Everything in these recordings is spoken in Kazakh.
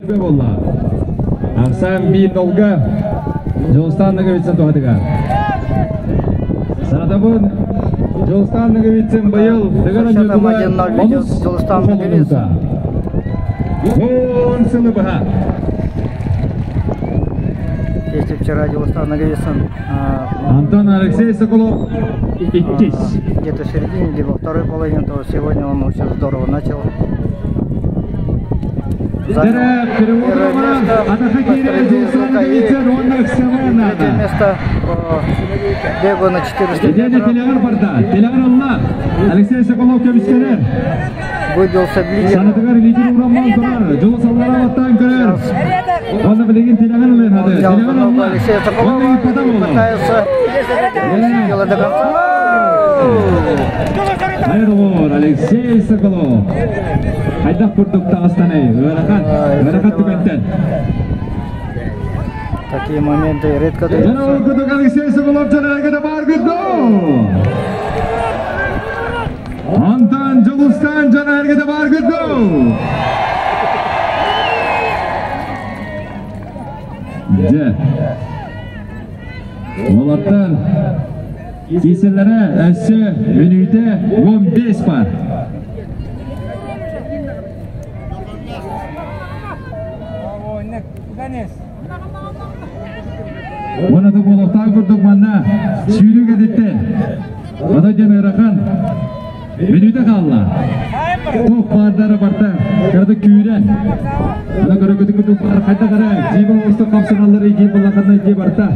Aksan bir dolga Jo'stan Nagovitsin to'g'adiga. Sanadabun Jo'stan Nagovitsin bayıl deganan yo'lda Jo'stan Nagovitsin. O'n sınıfı. Если вчера Jo'stan Nagovitsin Антон Алексей Соколов 2. Где-то в середине, либо второй половине, то сегодня он очень здорово начал. Первое место по бегу на 400 метров. Алексей Соколов Выбился в лидер. Алексей Соколов пытается делать до конца. Алексей Соколов. Хайдақ күрдікті Астанай, Өрақат түгенттен. Такие моменты редко даются. Жаңа күрдік Алексей Соколов жаңа бар күрді. Антон Жылыстан жаңа әргеді бар күрді. Олаттан кесілері әсі өнүйді 15 бар. Оны да болуқтан күрдік манна сүйілік әдетті. Ада жаны ұраққан менуді қалла. Тоқ бардары барда кірді күйірен. Ана көрі күді бар қайда қара. Жейбі оғысты қапсыралары егей болаққанна егей барда.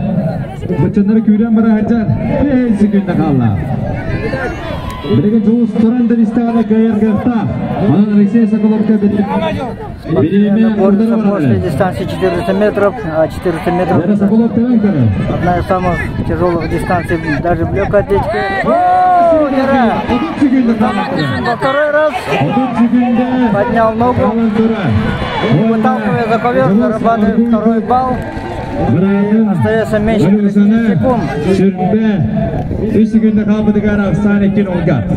Бұтчандары күйірен бара әджан. Бейсі күнді қалла. Бірігі жоғыз тұранда листағана көйергіқта. Анан Алексей Соколовка бетіп. После дистанции 400 метров, а 400 метров одна из самых тяжелых дистанций, даже в легкой атлетике. Во второй раз поднял ногу, выталкивая за ковер, зарабатывает второй балл. Остается меньше 30 секунд.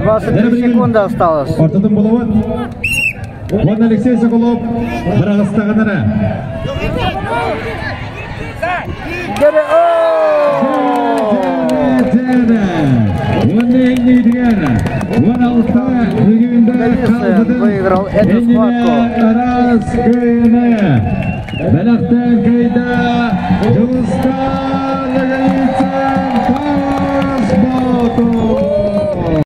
23 секунды осталось. Вот Алексей Соколов Брагастаганара. Выиграл эту схватку.